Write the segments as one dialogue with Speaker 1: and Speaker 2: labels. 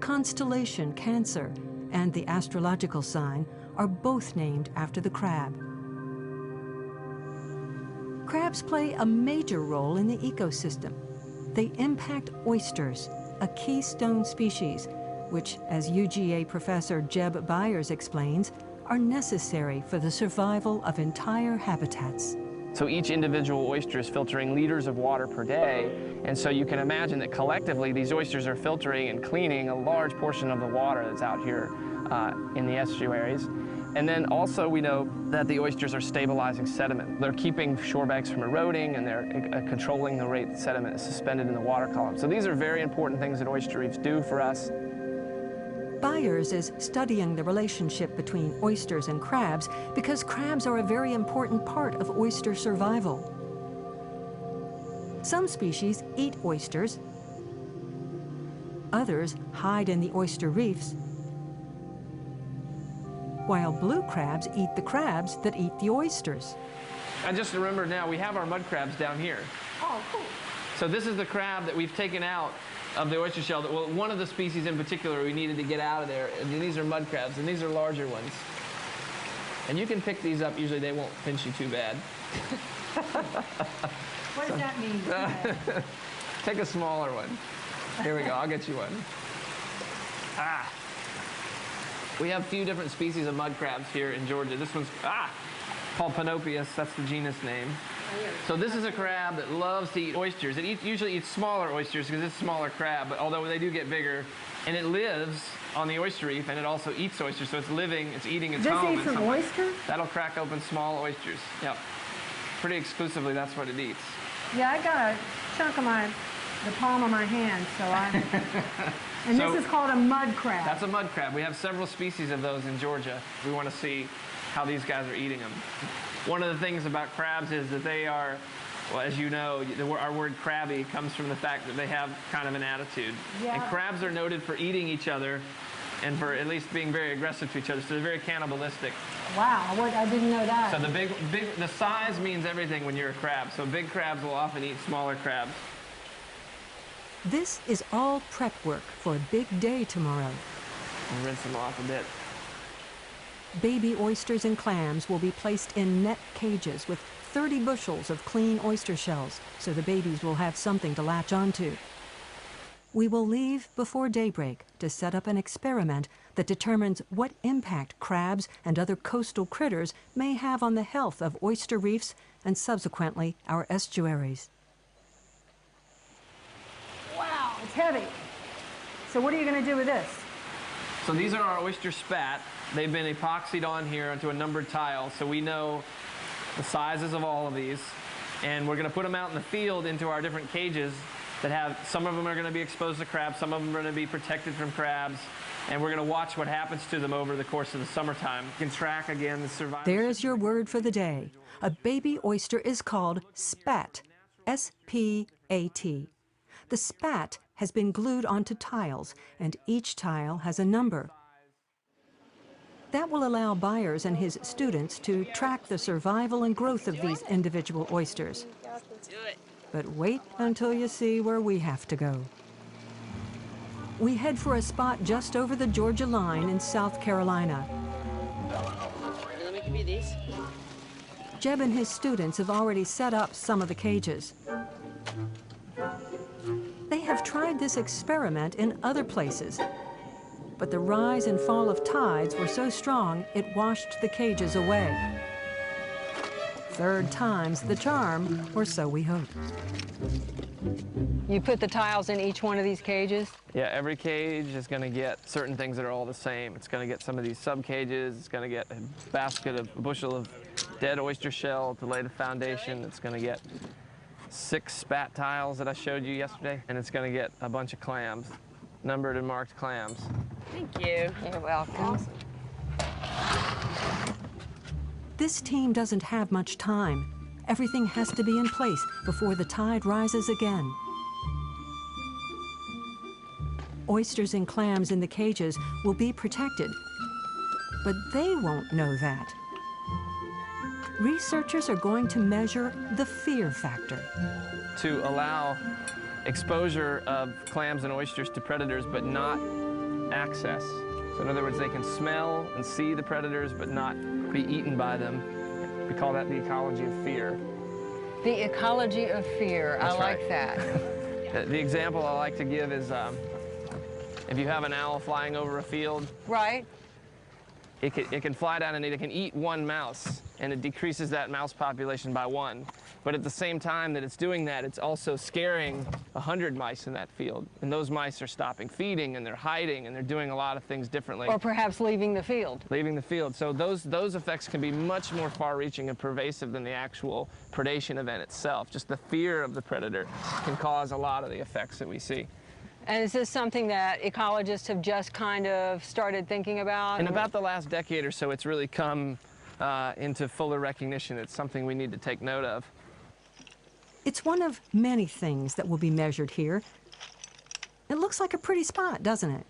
Speaker 1: constellation Cancer and the astrological sign are both named after the crab. Crabs play a major role in the ecosystem. They impact oysters, a keystone species, which, as UGA professor Jeb Byers explains, are necessary for the survival of entire habitats.
Speaker 2: So each individual oyster is filtering liters of water per day, and so you can imagine that collectively these oysters are filtering and cleaning a large portion of the water that's out here in the estuaries. And then also we know that the oysters are stabilizing sediment. They're keeping shore banks from eroding, and they're controlling the rate that sediment is suspended in the water column. So these are very important things that oyster reefs do for us.
Speaker 1: Byers is studying the relationship between oysters and crabs because crabs are a very important part of oyster survival. Some species eat oysters, others hide in the oyster reefs, while blue crabs eat the crabs that eat the oysters.
Speaker 2: I just remembered now, we have our mud crabs down here.
Speaker 3: Oh, cool.
Speaker 2: So this is the crab that we've taken out of the oyster shell. Well, one of the species in particular we needed to get out of there, and these are mud crabs, and these are larger ones. And you can pick these up, usually they won't pinch you too bad.
Speaker 3: What does that mean?
Speaker 2: Take a smaller one. Here we go, I'll get you one. Ah. We have a few different species of mud crabs here in Georgia. This one's called Panopeus, that's the genus name. So this is a crab that loves to eat oysters. It usually eats smaller oysters because it's a smaller crab, but although they do get bigger. And it lives on the oyster reef, and it also eats oysters, so it's living, it's eating its home.
Speaker 3: Does it eat from oysters?
Speaker 2: That'll crack open small oysters. Yep. Pretty exclusively, that's what it eats.
Speaker 3: Yeah, I got a chunk of the palm of my hand, so I... And
Speaker 2: so,
Speaker 3: this is called a mud crab.
Speaker 2: That's a mud crab. We have several species of those in Georgia. We want to see how these guys are eating them. One of the things about crabs is that they are, well, as you know, our word crabby comes from the fact that they have kind of an attitude.
Speaker 3: Yeah.
Speaker 2: And crabs are noted for eating each other and for at least being very aggressive to each other, so they're very cannibalistic.
Speaker 3: Wow, I didn't know that.
Speaker 2: So the size means everything when you're a crab. So big crabs will often eat smaller crabs.
Speaker 1: This is all prep work for a big day tomorrow.
Speaker 2: I'll rinse them off a bit.
Speaker 1: Baby oysters and clams will be placed in net cages with 30 bushels of clean oyster shells, so the babies will have something to latch onto. We will leave before daybreak to set up an experiment that determines what impact crabs and other coastal critters may have on the health of oyster reefs and subsequently our estuaries.
Speaker 3: Wow, it's heavy. So what are you going to do with this?
Speaker 2: So these are our oyster spat. They've been epoxied on here onto a numbered tile, so we know the sizes of all of these. And we're going to put them out in the field into our different cages that have, some of them are going to be exposed to crabs, some of them are going to be protected from crabs, and we're going to watch what happens to them over the course of the summertime. You can track, again, the survival.
Speaker 1: There's your word for the day. A baby oyster is called spat, S-P-A-T. The spat has been glued onto tiles, and each tile has a number. That will allow Byers and his students to track the survival and growth of these individual oysters. But wait until you see where we have to go. We head for a spot just over the Georgia line in South Carolina. Jeb and his students have already set up some of the cages. They have tried this experiment in other places, but the rise and fall of tides were so strong it washed the cages away. Third time's the charm, or so we hope.
Speaker 3: You put the tiles in each one of these cages?
Speaker 2: Yeah, every cage is going to get certain things that are all the same. It's going to get some of these sub cages. It's going to get a bushel of dead oyster shell to lay the foundation. It's going to get 6 spat tiles that I showed you yesterday, and it's going to get a bunch of clams, numbered and marked clams.
Speaker 3: Thank you. You're welcome.
Speaker 1: This team doesn't have much time. Everything has to be in place before the tide rises again. Oysters and clams in the cages will be protected, but they won't know that. Researchers are going to measure the fear factor.
Speaker 2: To allow exposure of clams and oysters to predators, but not access. So in other words, they can smell and see the predators but not be eaten by them. We call that the ecology of fear.
Speaker 4: The ecology of fear.
Speaker 2: That's
Speaker 4: I like
Speaker 2: right.
Speaker 4: that.
Speaker 2: The example I like to give is if you have an owl flying over a field,
Speaker 4: Right.
Speaker 2: it can fly down and it can eat one mouse, and it decreases that mouse population by 1. But at the same time that it's doing that, it's also scaring 100 mice in that field. And those mice are stopping feeding, and they're hiding, and they're doing a lot of things differently.
Speaker 4: Or perhaps leaving the field.
Speaker 2: Leaving the field. So those effects can be much more far-reaching and pervasive than the actual predation event itself. Just the fear of the predator can cause a lot of the effects that we see.
Speaker 4: And is this something that ecologists have just kind of started thinking about?
Speaker 2: In about the last decade or so, it's really come into fuller recognition. It's something we need to take note of.
Speaker 1: It's one of many things that will be measured here. It looks like a pretty spot, doesn't it?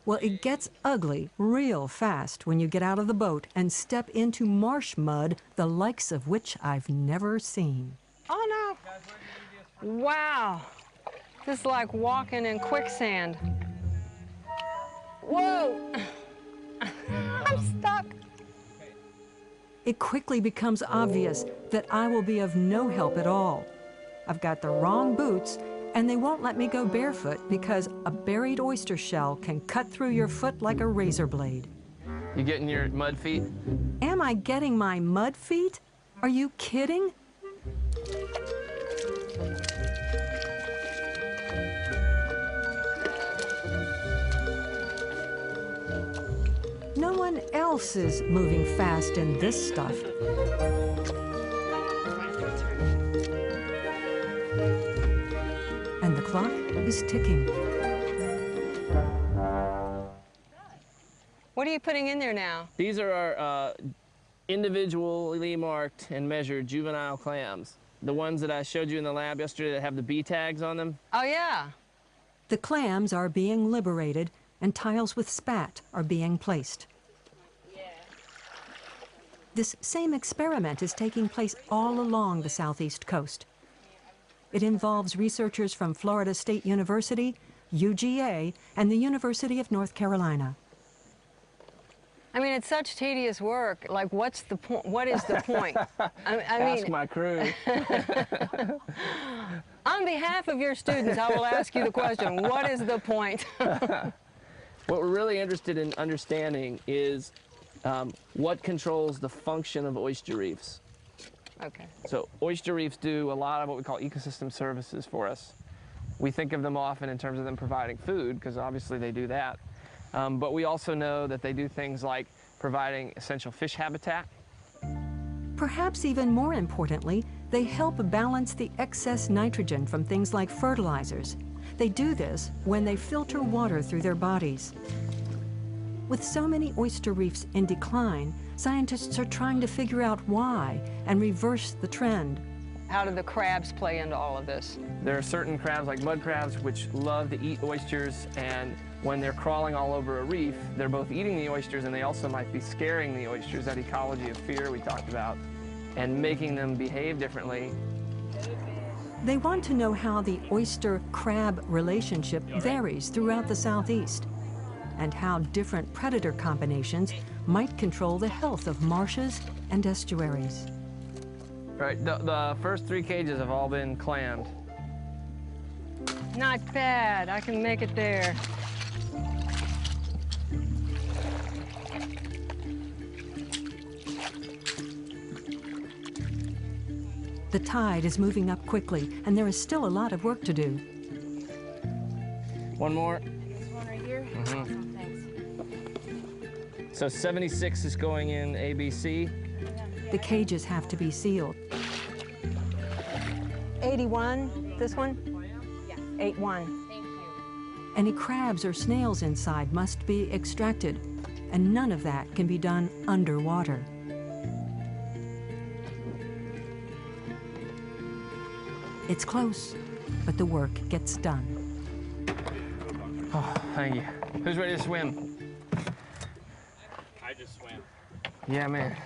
Speaker 1: Well, it gets ugly real fast when you get out of the boat and step into marsh mud, the likes of which I've never seen.
Speaker 4: Oh, no. Wow. This is like walking in quicksand. Whoa. I'm stuck.
Speaker 1: It quickly becomes obvious that I will be of no help at all. I've got the wrong boots, and they won't let me go barefoot because a buried oyster shell can cut through your foot like a razor blade.
Speaker 2: You getting your mud feet?
Speaker 1: Am I getting my mud feet? Are you kidding? No one else is moving fast in this stuff. And the clock is ticking.
Speaker 4: What are you putting in there now?
Speaker 2: These are our individually marked and measured juvenile clams. The ones that I showed you in the lab yesterday that have the B tags on them.
Speaker 4: Oh, yeah.
Speaker 1: The clams are being liberated, and tiles with spat are being placed. This same experiment is taking place all along the southeast coast. It involves researchers from Florida State University, UGA, and the University of North Carolina.
Speaker 4: I mean, it's such tedious work. Like, what's the point? What is the point?
Speaker 2: Ask my crew.
Speaker 4: On behalf of your students, I will ask you the question, what is the point?
Speaker 2: What we're really interested in understanding is what controls the function of oyster reefs.
Speaker 4: Okay.
Speaker 2: So oyster reefs do a lot of what we call ecosystem services for us. We think of them often in terms of them providing food, because obviously they do that. But we also know that they do things like providing essential fish habitat.
Speaker 1: Perhaps even more importantly, they help balance the excess nitrogen from things like fertilizers. They do this when they filter water through their bodies. With so many oyster reefs in decline, scientists are trying to figure out why and reverse the trend.
Speaker 4: How do the crabs play into all of this?
Speaker 2: There are certain crabs, like mud crabs, which love to eat oysters, and when they're crawling all over a reef, they're both eating the oysters and they also might be scaring the oysters, that ecology of fear we talked about, and making them behave differently.
Speaker 1: They want to know how the oyster-crab relationship varies throughout the southeast, and how different predator combinations might control the health of marshes and estuaries.
Speaker 2: Right, the first 3 cages have all been clammed.
Speaker 4: Not bad. I can make it there.
Speaker 1: The tide is moving up quickly, and there is still a lot of work to do.
Speaker 2: One more.
Speaker 5: This one right here?
Speaker 2: Mhm.
Speaker 5: Thanks.
Speaker 2: So 76 is going in ABC.
Speaker 1: The cages have to be sealed.
Speaker 4: 81, this one?
Speaker 5: Yeah.
Speaker 4: 81.
Speaker 5: Thank you.
Speaker 1: Any crabs or snails inside must be extracted, and none of that can be done underwater. It's close, but the work gets done.
Speaker 2: Oh, thank you. Who's ready to swim?
Speaker 6: I just swam.
Speaker 2: Yeah, man.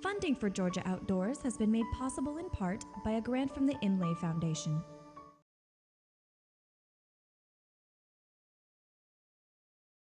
Speaker 7: Funding for Georgia Outdoors has been made possible in part by a grant from the Imlay Foundation.